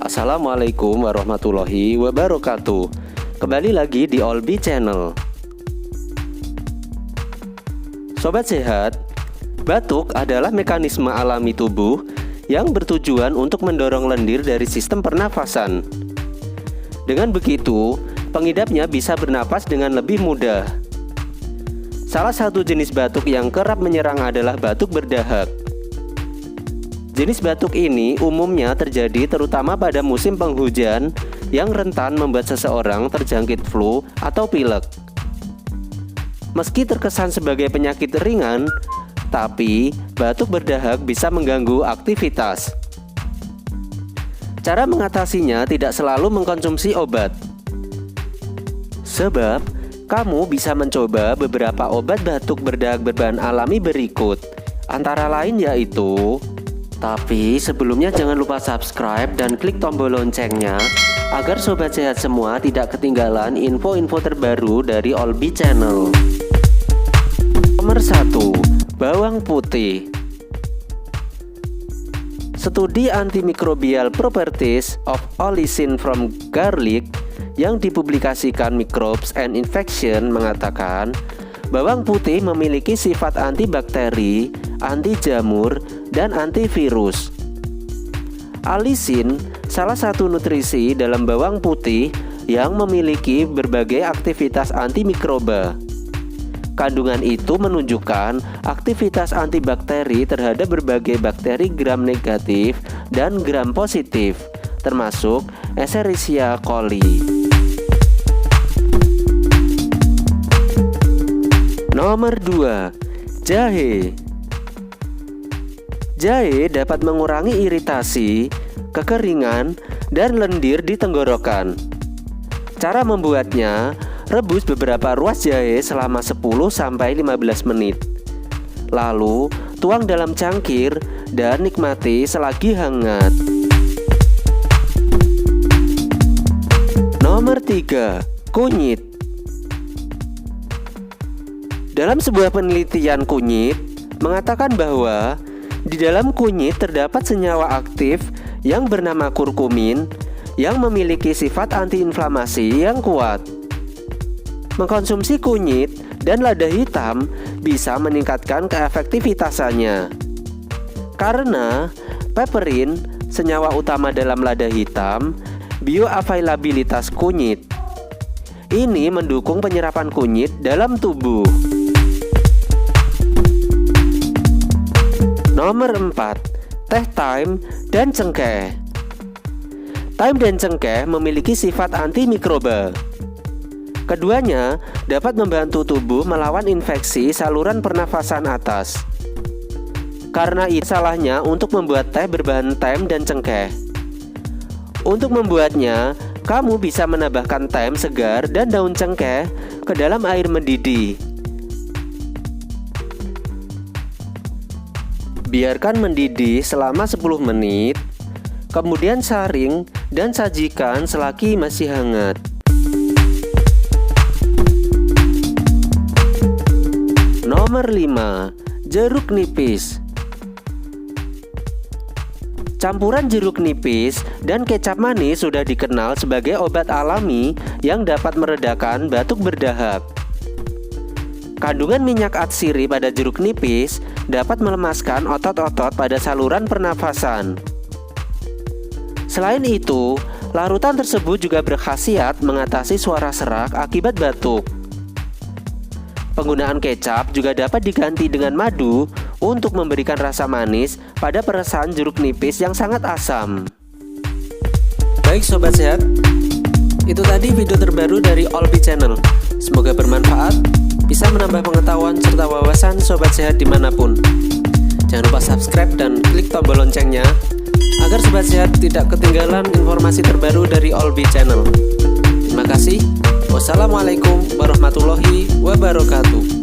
Assalamualaikum warahmatullahi wabarakatuh. Kembali lagi di Olbi Channel. Sobat sehat, batuk adalah mekanisme alami tubuh yang bertujuan untuk mendorong lendir dari sistem pernafasan. Dengan begitu, pengidapnya bisa bernapas dengan lebih mudah. Salah satu jenis batuk yang kerap menyerang adalah batuk berdahak. Jenis batuk ini umumnya terjadi terutama pada musim penghujan yang rentan membuat seseorang terjangkit flu atau pilek. Meski terkesan sebagai penyakit ringan, tapi batuk berdahak bisa mengganggu aktivitas. Cara mengatasinya tidak selalu mengkonsumsi obat. Sebab, kamu bisa mencoba beberapa obat batuk berdahak berbahan alami berikut. Antara lain yaitu, tapi sebelumnya jangan lupa subscribe dan klik tombol loncengnya agar sobat sehat semua tidak ketinggalan info-info terbaru dari Olbi Channel. Nomor 1. Bawang putih. Studi Antimicrobial Properties of Allicin from Garlic yang dipublikasikan Microbes and Infection mengatakan bawang putih memiliki sifat antibakteri, anti jamur, dan antivirus. Allicin salah satu nutrisi dalam bawang putih yang memiliki berbagai aktivitas antimikroba. Kandungan itu menunjukkan aktivitas antibakteri terhadap berbagai bakteri gram negatif dan gram positif, termasuk Escherichia coli. Nomor 2. Jahe. Jahe dapat mengurangi iritasi, kekeringan, dan lendir di tenggorokan. Cara membuatnya, rebus beberapa ruas jahe selama 10-15 menit. Lalu, tuang dalam cangkir dan nikmati selagi hangat. Nomor 3. Kunyit. Dalam sebuah penelitian kunyit mengatakan bahwa di dalam kunyit terdapat senyawa aktif yang bernama kurkumin yang memiliki sifat antiinflamasi yang kuat. Mengkonsumsi kunyit dan lada hitam bisa meningkatkan keefektivitasannya. Karena peperin, senyawa utama dalam lada hitam, bioavailabilitas kunyit. Ini mendukung penyerapan kunyit dalam tubuh. Nomor 4. Teh thyme dan cengkeh. Thyme dan cengkeh memiliki sifat antimikroba. Keduanya dapat membantu tubuh melawan infeksi saluran pernafasan atas. Karena itu salahnya untuk membuat teh berbahan thyme dan cengkeh. Untuk membuatnya, kamu bisa menambahkan thyme segar dan daun cengkeh ke dalam air mendidih. Biarkan mendidih selama 10 menit, kemudian saring dan sajikan selagi masih hangat. Nomor 5. Jeruk nipis. Campuran jeruk nipis dan kecap manis sudah dikenal sebagai obat alami yang dapat meredakan batuk berdahak. Kandungan minyak atsiri pada jeruk nipis dapat melemaskan otot-otot pada saluran pernafasan. Selain itu, larutan tersebut juga berkhasiat mengatasi suara serak akibat batuk. Penggunaan kecap juga dapat diganti dengan madu untuk memberikan rasa manis pada peresan jeruk nipis yang sangat asam. Baik sobat sehat, itu tadi video terbaru dari Olbi Channel. Semoga bermanfaat, bisa menambah pengetahuan serta wawasan sobat sehat dimanapun. Jangan lupa subscribe dan klik tombol loncengnya agar sobat sehat tidak ketinggalan informasi terbaru dari Olbi Channel. Terima kasih. Wassalamualaikum warahmatullahi wabarakatuh.